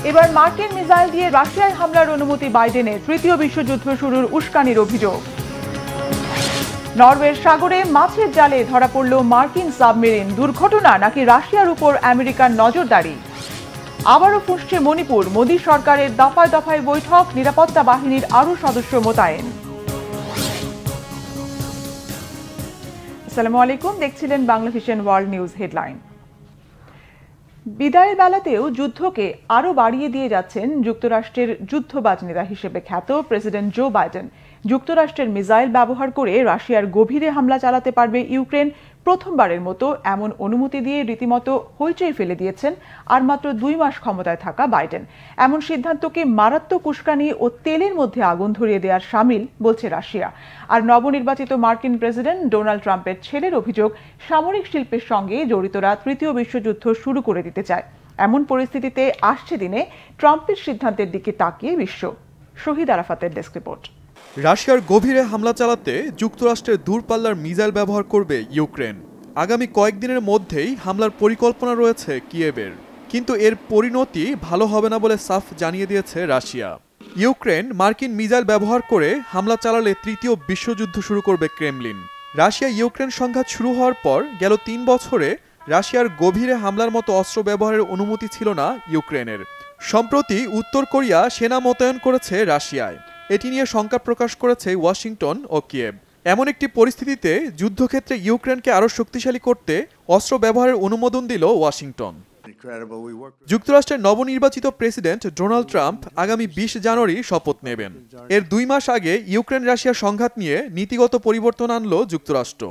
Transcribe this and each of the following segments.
এবার মার্কিন মিসাইল দিয়ে রাশিয়ায় হামলার অনুমতি বাইডেনের, তৃতীয় বিশ্বযুদ্ধ শুরুর উস্কানির অভিযোগ। নরওয়ের সাগরে মাছের জালে ধরা পড়ল মার্কিন সাবমেরিন, দুর্ঘটনা নাকি রাশিয়ার উপর আমেরিকার নজরদারি। আবারও ফুঁসছে মণিপুর, মোদী সরকারের দফায় দফায় বৈঠক, নিরাপত্তা বাহিনীর আরও সদস্য মোতায়েন। আসসালামু আলাইকুম, দেখছিলেন Bangla vision world news headline. বিদায়ের বেলাতেও যুদ্ধকে আরও বাড়িয়ে দিয়ে যাচ্ছেন যুক্তরাষ্ট্রের যুদ্ধবাজ নেতা হিসেবে খ্যাত প্রেসিডেন্ট জো বাইডেন। যুক্তরাষ্ট্রের মিসাইল ব্যবহার করে রাশিয়ার গভীরে হামলা চালাতে পারবে ইউক্রেন, প্রথমবারের মতো এমন অনুমতি দিয়ে রীতিমতো হইচই ফেলে দিয়েছেন আর মাত্র 2 মাস ক্ষমতায় থাকা বাইডেন। এমন সিদ্ধান্তকে মারাত্মক উস্কানি ও তেলের মধ্যে আগুন ধরিয়ে দেওয়ার শামিল বলছে রাশিয়া। আর নবনির্বাচিত মার্কিন প্রেসিডেন্ট ডোনাল্ড ট্রাম্পের ছেলের অভিযোগ, সামরিক শিল্পের সঙ্গে জড়িতরা তৃতীয় বিশ্বযুদ্ধ শুরু করে দিতে চায়। এমন পরিস্থিতিতে আসছে দিনে ট্রাম্পের সিদ্ধান্তের দিকে তাকিয়ে বিশ্ব। শহীদ আরাফাতের ডেস্ক রিপোর্ট। রাশিয়ার গভীরে হামলা চালাতে যুক্তরাষ্ট্রের দূরপাল্লার মিসাইল ব্যবহার করবে ইউক্রেন। আগামী কয়েকদিনের মধ্যেই হামলার পরিকল্পনা রয়েছে কিয়েভের, কিন্তু এর পরিণতি ভালো হবে না বলে সাফ জানিয়ে দিয়েছে রাশিয়া। ইউক্রেন মার্কিন মিসাইল ব্যবহার করে হামলা চালালে তৃতীয় বিশ্বযুদ্ধ শুরু করবে ক্রেমলিন। রাশিয়া ইউক্রেন সংঘাত শুরু হওয়ার পর গেল 3 বছরে রাশিয়ার গভীরে হামলার মতো অস্ত্র ব্যবহারের অনুমতি ছিল না ইউক্রেনের। সম্প্রতি উত্তর কোরিয়া সেনা মোতায়েন করেছে রাশিয়ায়। এটি নিয়ে শঙ্কা প্রকাশ করেছে ওয়াশিংটন ও কিয়েভ। এমন একটি পরিস্থিতিতে যুদ্ধক্ষেত্রে ইউক্রেনকে আরও শক্তিশালী করতে অস্ত্র ব্যবহারের অনুমোদন দিল ওয়াশিংটন। যুক্তরাষ্ট্রের নবনির্বাচিত প্রেসিডেন্ট ডোনাল্ড ট্রাম্প আগামী 20 জানুয়ারি শপথ নেবেন। এর 2 মাস আগে ইউক্রেন রাশিয়া সংঘাত নিয়ে নীতিগত পরিবর্তন আনল যুক্তরাষ্ট্র,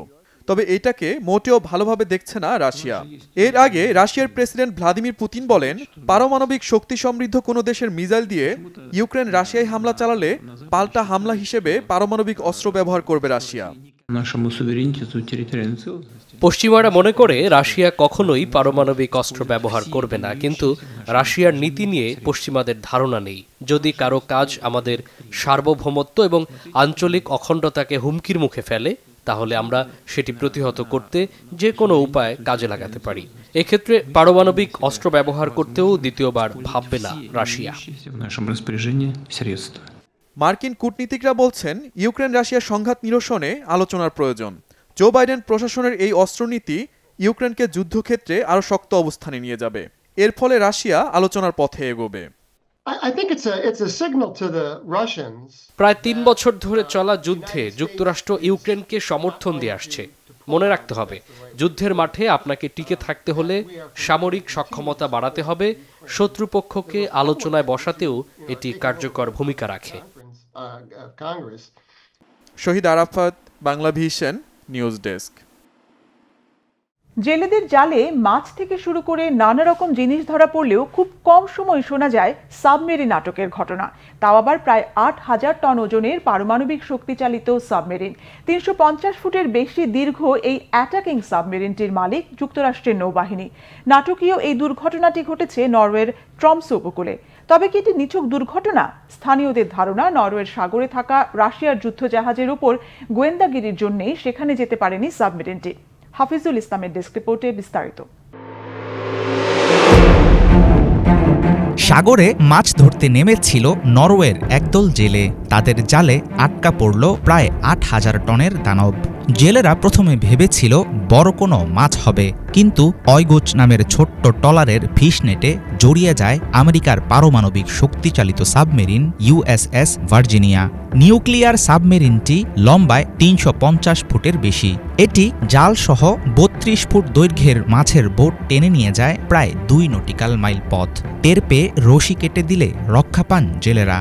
তবে এটাকে মোটেও ভালোভাবে দেখছে না রাশিয়া। এর আগে রাশিয়ার প্রেসিডেন্ট ভ্লাদিমির পুতিন বলেন, পারমাণবিক শক্তি সমৃদ্ধ কোনো দেশের মিসাইল দিয়ে ইউক্রেন রাশিয়ায় হামলা চালালে পাল্টা হামলা হিসেবে পারমাণবিক অস্ত্র ব্যবহার করবে রাশিয়া। পশ্চিমারা মনে করে রাশিয়া কখনোই পারমাণবিক অস্ত্র ব্যবহার করবে না, কিন্তু রাশিয়ার নীতি নিয়ে পশ্চিমাদের ধারণা নেই। যদি কারো কাজ আমাদের সার্বভৌমত্ব এবং আঞ্চলিক অখণ্ডতাকে হুমকির মুখে ফেলে, তাহলে আমরা সেটি প্রতিহত করতে যে কোনো উপায় কাজে লাগাতে পারি। এক্ষেত্রে পারমাণবিক অস্ত্র ব্যবহার করতেও দ্বিতীয়বার ভাববে না রাশিয়া। মার্কিন কূটনীতিকরা বলছেন, ইউক্রেন রাশিয়া সংঘাত নিরসনে আলোচনার প্রয়োজন। জো বাইডেন প্রশাসনের এই অস্ত্রনীতি ইউক্রেনকে যুদ্ধক্ষেত্রে আরও শক্ত অবস্থানে নিয়ে যাবে। এর ফলে রাশিয়া আলোচনার পথে এগোবে। প্রায় 3 বছর ধরে চলা যুদ্ধে যুক্তরাষ্ট্র ইউক্রেনকে সমর্থন দিয়ে আসছে। মনে রাখতে হবে, যুদ্ধের মাঠে আপনাকে টিকে থাকতে হলে সামরিক সক্ষমতা বাড়াতে হবে। শত্রুপক্ষকে আলোচনায় বসাতেও এটি কার্যকর ভূমিকা রাখে। Shahid Arafat, Bangla vision news desk. জেলেদের জালে মাছ থেকে শুরু করে নানা রকম জিনিস ধরা পড়লেও খুব কম সময় শোনা যায় সাবমেরিন আটকের ঘটনা, তাও আবার প্রায় 8,000 টন ওজনের পারমাণবিক শক্তিচালিত সাবমেরিন। 350 ফুটের বেশি দীর্ঘ এই অ্যাটাকিং সাবমেরিনটির মালিক যুক্তরাষ্ট্রের নৌবাহিনী। নাটকীয় এই দুর্ঘটনাটি ঘটেছে নরওয়ের ট্রমসো উপকূলে। তবে কি এটি নিছক দুর্ঘটনা? স্থানীয়দের ধারণা, নরওয়ের সাগরে থাকা রাশিয়ার যুদ্ধজাহাজের উপর গোয়েন্দাগিরির জন্যই সেখানে যেতে পারেনি সাবমেরিনটি। হাফিজুল ইসলামের ডেস্ক রিপোর্টে বিস্তারিত। সাগরে মাছ ধরতে নেমেছিল নরওয়ের একদল জেলে। তাদের জালে আটকা পড়ল প্রায় 8,000 টনের দানব। জেলেরা প্রথমে ভেবেছিল বড় কোনো মাছ হবে, কিন্তু অয়গুচ নামের ছোট্ট ট্রলারের ফিশ নেটে জড়িয়ে যায় আমেরিকার পারমাণবিক শক্তিচালিত সাবমেরিন ইউএসএস ভার্জিনিয়া। নিউক্লিয়ার সাবমেরিনটি লম্বায় 350 ফুটের বেশি। এটি জালসহ 32 ফুট দৈর্ঘ্যের মাছের বোট টেনে নিয়ে যায় প্রায় 2 নটিক্যাল মাইল পথ। টের পেয়ে রশি কেটে দিলে রক্ষা পান জেলেরা।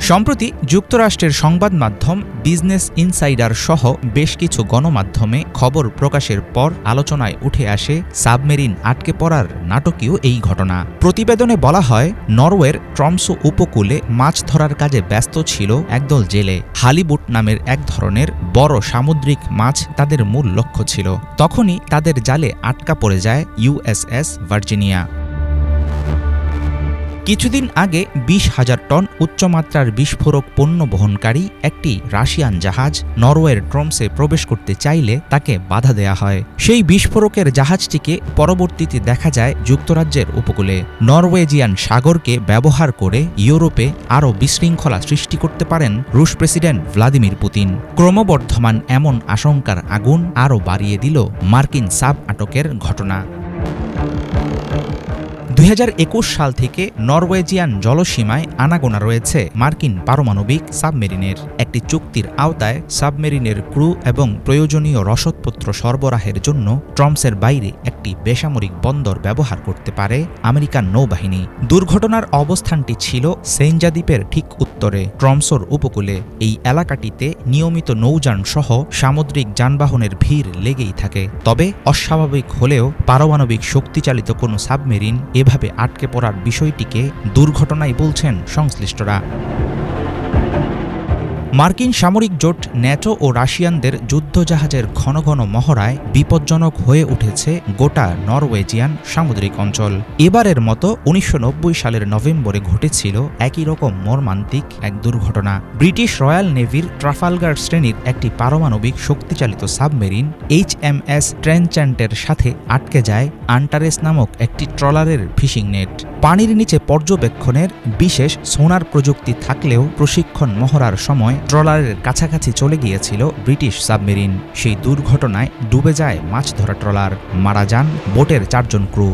সম্প্রতি যুক্তরাষ্ট্রের সংবাদ মাধ্যম বিজনেস ইনসাইডার সহ বেশ কিছু গণমাধ্যমে খবর প্রকাশের পর আলোচনায় উঠে আসে সাবমেরিন আটকে পড়ার নাটকীয় এই ঘটনা। প্রতিবেদনে বলা হয়, নরওয়ের ট্রমসো উপকূলে মাছ ধরার কাজে ব্যস্ত ছিল একদল জেলে। হালিবুট নামের এক ধরনের বড় সামুদ্রিক মাছ তাদের মূল লক্ষ্য ছিল। তখনই তাদের জালে আটকা পড়ে যায় ইউএসএস ভার্জিনিয়া। কিছুদিন আগে 20,000 টন উচ্চমাত্রার বিস্ফোরক পণ্য বহনকারী একটি রাশিয়ান জাহাজ নরওয়ের ট্রমসে প্রবেশ করতে চাইলে তাকে বাধা দেয়া হয়। সেই বিস্ফোরকের জাহাজটিকে পরবর্তীতে দেখা যায় যুক্তরাজ্যের উপকূলে। নরওয়েজিয়ান সাগরকে ব্যবহার করে ইউরোপে আরও বিশৃঙ্খলা সৃষ্টি করতে পারেন রুশ প্রেসিডেন্ট ভ্লাদিমির পুতিন। ক্রমবর্ধমান এমন আশঙ্কার আগুন আরও বাড়িয়ে দিল মার্কিন সাব আটকের ঘটনা। 2021 সাল থেকে নরওয়েজিয়ান জলসীমায় আনাগোনা রয়েছে মার্কিন পারমাণবিক সাবমেরিনের। একটি চুক্তির আওতায় সাবমেরিনের ক্রু এবং প্রয়োজনীয় রসদপত্র সরবরাহের জন্য ট্রমসের বাইরে একটি বেসামরিক বন্দর ব্যবহার করতে পারে আমেরিকান নৌবাহিনী। দুর্ঘটনার অবস্থানটি ছিল সেঞ্জা দ্বীপের ঠিক উত্তরে ট্রমসোর উপকূলে। এই এলাকাটিতে নিয়মিত নৌযান সহ সামুদ্রিক যানবাহনের ভিড় লেগেই থাকে। তবে অস্বাভাবিক হলেও পারমাণবিক শক্তিচালিত কোনো সাবমেরিন এভাবে আটকে পড়ার বিষয়টিকে দুর্ঘটনাই বলছেন সংশ্লিষ্টরা। মার্কিন সামরিক জোট ন্যাটো ও রাশিয়ানদের যুদ্ধজাহাজের ঘন ঘন মহড়ায় বিপজ্জনক হয়ে উঠেছে গোটা নরওয়েজিয়ান সামুদ্রিক অঞ্চল। এবারের মতো 1990 সালের নভেম্বরে ঘটেছিল একই রকম মর্মান্তিক এক দুর্ঘটনা। ব্রিটিশ রয়্যাল নেভির ট্রাফালগার শ্রেণীর একটি পারমাণবিক শক্তিচালিত সাবমেরিন HMS ট্রেনচ্যান্টের সাথে আটকে যায় আন্টারেস নামক একটি ট্রলারের ফিশিং নেট। পানির নিচে পর্যবেক্ষণের বিশেষ সোনার প্রযুক্তি থাকলেও প্রশিক্ষণ মহড়ার সময় ট্রলারের কাছাকাছি চলে গিয়েছিল ব্রিটিশ সাবমেরিন। সেই দুর্ঘটনায় ডুবে যায় মাছ ধরা ট্রলার, মারা যান বোটের 4 জন ক্রু।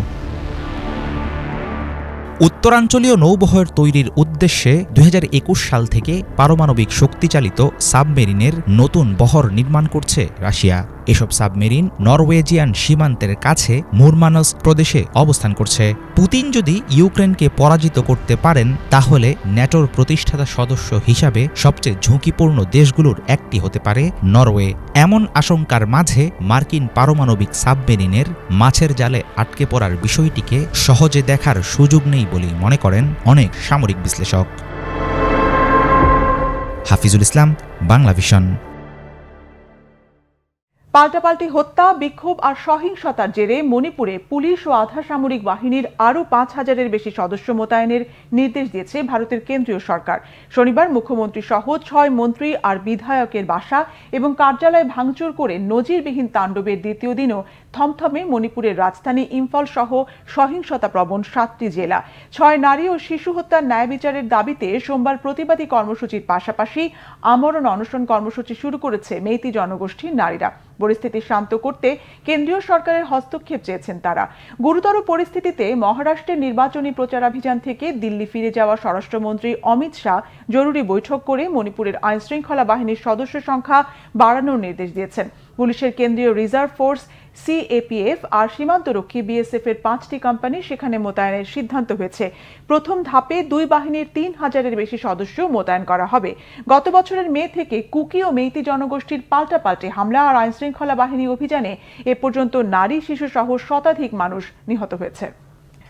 উত্তরাঞ্চলীয় নৌবহর তৈরির উদ্দেশ্যে 2021 সাল থেকে পারমাণবিক শক্তিচালিত সাবমেরিনের নতুন বহর নির্মাণ করছে রাশিয়া। এসব সাবমেরিন নরওয়েজিয়ান সীমান্তের কাছে মুরমানস্ক প্রদেশে অবস্থান করছে। পুতিন যদি ইউক্রেনকে পরাজিত করতে পারেন তাহলে ন্যাটোর প্রতিষ্ঠাতা সদস্য হিসাবে সবচেয়ে ঝুঁকিপূর্ণ দেশগুলোর একটি হতে পারে নরওয়ে। এমন আশঙ্কার মাঝে মার্কিন পারমাণবিক সাবমেরিনের মাছের জালে আটকে পড়ার বিষয়টিকে সহজে দেখার সুযোগ নেই বলেই মনে করেন অনেক সামরিক বিশ্লেষক। হাফিজুল ইসলাম, বাংলা ভিশন। পাল্টাপাল্টি হত্যা, বিক্ষোভ আর সহিংসতার জেরে মণিপুরে পুলিশ ও আধা সামরিক বাহিনীর আরও 5,000-এর বেশি সদস্য মোতায়েনের নির্দেশ দিয়েছে ভারতের কেন্দ্রীয় সরকার। শনিবার মুখ্যমন্ত্রী সহ 6 মন্ত্রী আর বিধায়কের বাসা এবং কার্যালয় ভাঙচুর করে নজিরবিহীন তাণ্ডবের দ্বিতীয় দিনও থমথমে মণিপুরের রাজধানী ইম্ফল সহ সহিংসতাপ্রবণ 7টি জেলা। 6 নারী ও শিশু হত্যার ন্যায় বিচারের দাবিতে সোমবার প্রতিবাদী কর্মসূচির পাশাপাশি আমরণ অনশন কর্মসূচি শুরু করেছে মেইতি জনগোষ্ঠীর নারীরা। পরিস্থিতি শান্ত করতে কেন্দ্রীয় সরকারের হস্তক্ষেপ চেয়েছেন তারা। গুরুতর পরিস্থিতিতে মহারাষ্ট্রের নির্বাচনী প্রচারাভিযান থেকে দিল্লি ফিরে যাওয়া স্বরাষ্ট্রমন্ত্রী অমিত শাহ জরুরি বৈঠক করে মণিপুরের আইনশৃঙ্খলা বাহিনীর সদস্য সংখ্যা বাড়ানোর নির্দেশ দিয়েছেন। পুলিশের কেন্দ্রীয় রিজার্ভ ফোর্স CAPF আর সীমান্তরক্ষী BSF এর 5টি কোম্পানি সেখানে মোতায়েনের সিদ্ধান্ত হয়েছে। প্রথম ধাপে 2 বাহিনীর 3,000-এর বেশি সদস্য মোতায়েন করা হবে। গত বছরের মে থেকে কুকি ও মেইতি জনগোষ্ঠীর পাল্টাপাল্টি হামলা আর আইনশৃঙ্খলা বাহিনী অভিযানে এ পর্যন্ত নারী, শিশু সহ শতাধিক মানুষ নিহত হয়েছে।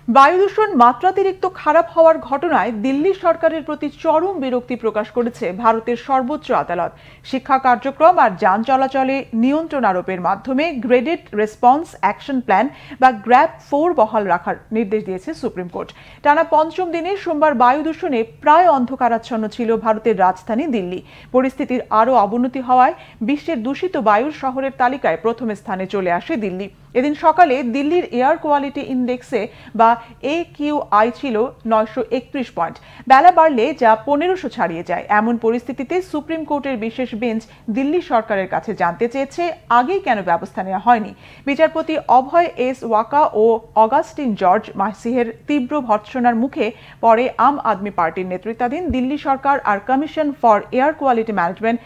বায়ু দূষণ মাত্রাতিরিক্ত খারাপ হওয়ার ঘটনায় দিল্লি সরকারের প্রতি চরম বিরক্তি প্রকাশ করেছে ভারতের সর্বোচ্চ আদালত। শিক্ষা কার্যক্রম আর যান চলাচলে নিয়ন্ত্রণ আরোপের মাধ্যমে গ্রেডেড রেসপন্স অ্যাকশন প্ল্যান বা GRAP-4 বহাল রাখার নির্দেশ দিয়েছে সুপ্রিম কোর্ট। টানা 5ম দিনে সোমবার বায়ু দূষণে প্রায় অন্ধকারাচ্ছন্ন ছিল ভারতের রাজধানী দিল্লি। পরিস্থিতির আরও অবনতি হওয়ায় বিশ্বের দূষিত বায়ুর শহরের তালিকায় প্রথম স্থানে চলে আসে দিল্লি। এদিন সকালে দিল্লির এয়ার কোয়ালিটি ইন্ডেক্সে বা AQI ছিল 931 পয়েন্ট। বেলা বাড়লে যা 1500 ছাড়িয়ে যায়। এমন পরিস্থিতিতে সুপ্রিম কোর্টের বিশেষ বেঞ্চ দিল্লি সরকারের কাছে জানতে চেয়েছে আগেই কেন ব্যবস্থা নেওয়া হয়নি। বিচারপতি অভয় S ওয়াকা ও অগাস্টিন জর্জ মাসিহের তীব্র ভর্ৎসনার মুখে পরে আম আদমি পার্টির নেতৃত্বাধীন দিল্লি সরকার আর commission for air quality management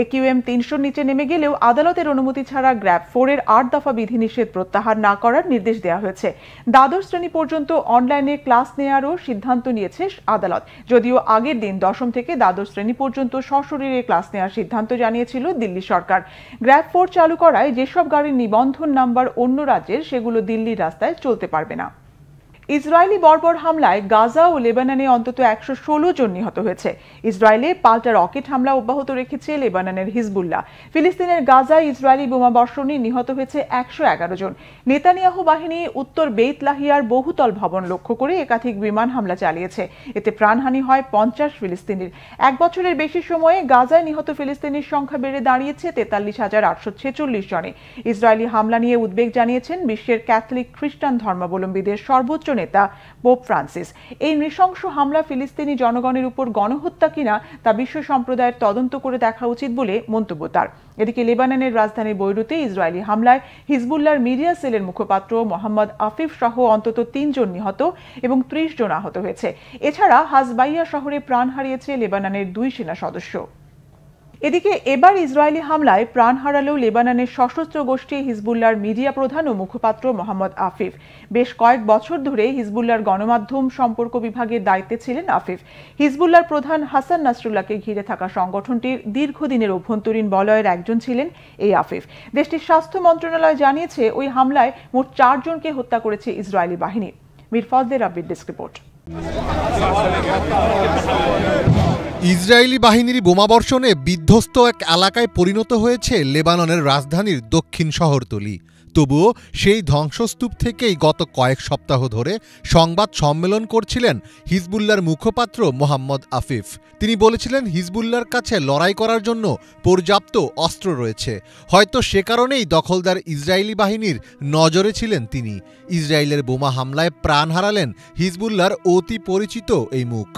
AQM 300 নিচে নেমে গেলেও আদালতের অনুমতি ছাড়া GRAP-4 এর 8 দফা বিধিনিষেধ প্রত্যাহার না করার নির্দেশ দেওয়া হয়েছে। দ্বাদশ শ্রেণী পর্যন্ত অনলাইনে ক্লাস নেওয়ারও সিদ্ধান্ত নিয়েছে আদালত। যদিও আগের দিন 10ম থেকে দ্বাদশ শ্রেণী পর্যন্ত সশরীরে ক্লাস নেওয়ার সিদ্ধান্ত জানিয়েছিল দিল্লি সরকার। GRAP-4 চালু করায় যেসব গাড়ির নিবন্ধন নাম্বার অন্য রাজ্যের সেগুলো দিল্লির রাস্তায় চলতে পারবে না। ইসরায়েলি বর্বর হামলায় গাজা ও লেবাননে অন্তত 116 জন নিহত হয়েছে। ইসরায়েলে পাল্টা রকেট হামলা অব্যাহত রেখেছে লেবাননের হিজবুল্লাহ। ফিলিস্তিনের গাজায় ইসরায়েলি বোমাবর্ষণে নিহত হয়েছে 111 জন। নেতানিয়াহু বাহিনী উত্তর বেইত লাহিয়ার বহুতল ভবন লক্ষ্য করে একাধিক বিমান হামলা চালিয়েছে। এতে প্রাণহানি হয় 50 ফিলিস্তিনির। এক বছরের বেশি সময়ে গাজায় নিহত ফিলিস্তিনির সংখ্যা বেড়ে দাঁড়িয়েছে 43,846 জনে। ইসরায়েলি হামলা নিয়ে উদ্বেগ জানিয়েছেন বিশ্বের ক্যাথলিক খ্রিস্টান ধর্মাবলম্বীদের সর্বোচ্চ নেতা পোপ ফ্রান্সিস। এই নৃশংস হামলা ফিলিস্তিনি জনগণের উপর গণহত্যা কিনা তা বিশ্ব সম্প্রদায়ের তদন্ত করে দেখা উচিত বলে মন্তব্য তার। এদিকে লেবাননের রাজধানী বৈরুতে ইসরায়েলি হামলায় হিজবুল্লাহর মিডিয়া সেলের মুখপাত্র মোহাম্মদ আফিফ সহ অন্তত 3 জন নিহত এবং 30 জন আহত হয়েছে। এছাড়া হাজবাইয়া শহরে প্রাণ হারিয়েছে লেবাননের 2 সেনা সদস্য। এদিকে এবার ইসরায়েলি হামলায় প্রাণ হারালেও লেবাননের সশস্ত্র গোষ্ঠী হিজবুল্লাহর মিডিয়া প্রধান ও মুখপাত্র মোহাম্মদ আফিফ। বেশ কয়েক বছর ধরে হিজবুল্লাহর গণমাধ্যম সম্পর্ক বিভাগের দায়িত্বে ছিলেন আফিফ। হিজবুল্লাহর প্রধান হাসান নাসরুল্লাহকে ঘিরে থাকা সংগঠনটির দীর্ঘদিনের অভ্যন্তরীণ বলয়ের একজন ছিলেন এই আফিফ। দেশটির স্বাস্থ্য মন্ত্রণালয় জানিয়েছে ওই হামলায় মোট 4 জনকে হত্যা করেছে ইসরায়েলি বাহিনী। মীর ফজলে রাব্বির ডেস্ক রিপোর্ট। ইসরায়েলি বাহিনীর বোমাবর্ষণে বিধ্বস্ত এক এলাকায় পরিণত হয়েছে লেবাননের রাজধানীর দক্ষিণ শহরতলি। তবুও সেই ধ্বংসস্তূপ থেকেই গত কয়েক সপ্তাহ ধরে সংবাদ সম্মেলন করছিলেন হিজবুল্লাহর মুখপাত্র মোহাম্মদ আফিফ। তিনি বলেছিলেন হিজবুল্লাহর কাছে লড়াই করার জন্য পর্যাপ্ত অস্ত্র রয়েছে। হয়তো সে কারণেই দখলদার ইসরায়েলি বাহিনীর নজরে ছিলেন তিনি। ইসরায়েলের বোমা হামলায় প্রাণ হারালেন হিজবুল্লাহর অতি পরিচিত এই মুখ।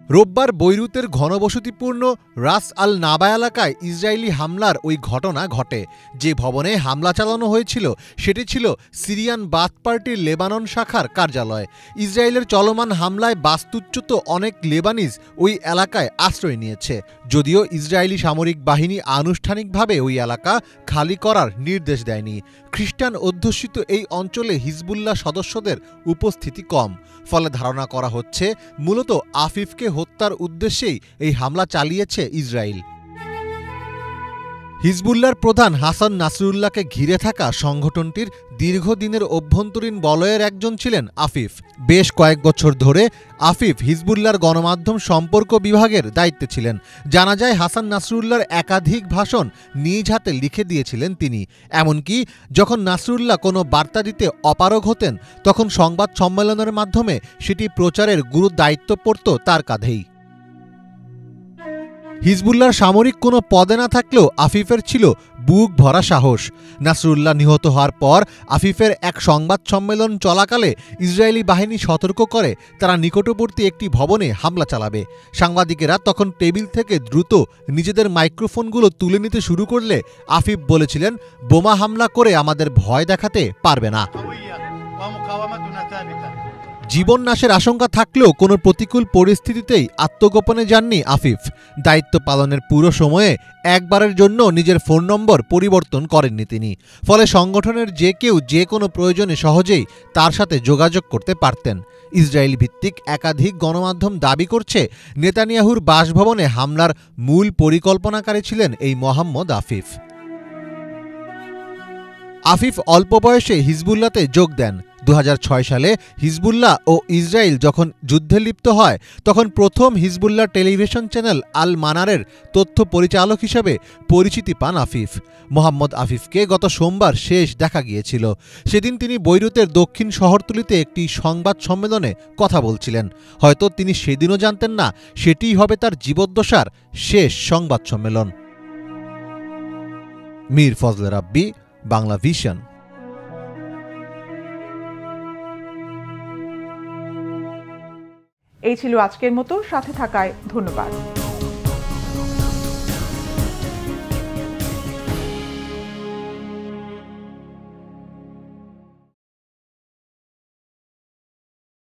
রোববার বৈরুতের ঘনবসতিপূর্ণ রাস আল নাবা এলাকায় ইসরায়েলি হামলার ওই ঘটনা ঘটে। যে ভবনে হামলা চালানো হয়েছিল সেটি ছিল সিরিয়ান বাথ পার্টির লেবানন শাখার কার্যালয়। ইসরায়েলের চলমান হামলায় বাস্তুচ্যুত অনেক লেবানিজ ওই এলাকায় আশ্রয় নিয়েছে। যদিও ইসরায়েলি সামরিক বাহিনী আনুষ্ঠানিকভাবে ওই এলাকা খালি করার নির্দেশ দেয়নি। খ্রিস্টান অধ্যুষিত এই অঞ্চলে হিজবুল্লাহ সদস্যদের উপস্থিতি কম। ফলে ধারণা করা হচ্ছে মূলত আফিফকে হত্যার উদ্দেশ্যেই এই হামলা চালিয়েছে ইসরায়েল। হিজবুল্লাহর প্রধান হাসান নাসরুল্লাহকে ঘিরে থাকা সংগঠনটির দীর্ঘদিনের অভ্যন্তরীণ বলয়ের একজন ছিলেন আফিফ। বেশ কয়েক বছর ধরে আফিফ হিজবুল্লাহর গণমাধ্যম সম্পর্ক বিভাগের দায়িত্বে ছিলেন। জানা যায় হাসান নাসরুল্লাহর একাধিক ভাষণ নিজ হাতে লিখে দিয়েছিলেন তিনি। এমনকি যখন নাসরুল্লাহ কোনো বার্তা দিতে অপারগ হতেন তখন সংবাদ সম্মেলনের মাধ্যমে সেটি প্রচারের গুরু দায়িত্ব পড়ত তার কাঁধেই। হিজবুল্লাহর সামরিক কোনো পদে না থাকলেও আফিফের ছিল বুক ভরা সাহস। নাসরুল্লাহ নিহত হওয়ার পর আফিফের এক সংবাদ সম্মেলন চলাকালে ইসরায়েলি বাহিনী সতর্ক করে তারা নিকটবর্তী একটি ভবনে হামলা চালাবে। সাংবাদিকেরা তখন টেবিল থেকে দ্রুত নিজেদের মাইক্রোফোনগুলো তুলে নিতে শুরু করলে আফিফ বলেছিলেন, বোমা হামলা করে আমাদের ভয় দেখাতে পারবে না। জীবন নাশের আশঙ্কা থাকলেও কোনো প্রতিকূল পরিস্থিতিতেই আত্মগোপনে যাননি আফিফ। দায়িত্ব পালনের পুরো সময়ে একবারের জন্য নিজের ফোন নম্বর পরিবর্তন করেননি তিনি। ফলে সংগঠনের যে কেউ যে কোনো প্রয়োজনে সহজেই তার সাথে যোগাযোগ করতে পারতেন। ইসরায়েল ভিত্তিক একাধিক গণমাধ্যম দাবি করছে নেতানিয়াহুর বাসভবনে হামলার মূল পরিকল্পনাকারী ছিলেন এই মোহাম্মদ আফিফ। আফিফ অল্প বয়সে হিজবুল্লাহতে যোগ দেন। 2006 সালে হিজবুল্লাহ ও ইসরায়েল যখন যুদ্ধে লিপ্ত হয় তখন প্রথম হিজবুল্লাহ টেলিভিশন চ্যানেল আল মানারের তথ্য পরিচালক হিসেবে পরিচিতি পান আফিফ। মোহাম্মদ আফিফকে গত সোমবার শেষ দেখা গিয়েছিল। সেদিন তিনি বৈরুতের দক্ষিণ শহরতলিতে একটি সংবাদ সম্মেলনে কথা বলছিলেন। হয়তো তিনি সেদিনও জানতেন না সেটিই হবে তার জীবদ্দশার শেষ সংবাদ সম্মেলন। মীর ফজলে রাব্বি, বাংলা ভিশন। এই ছিল আজকের মতো, সাথে থাকায় ধন্যবাদ।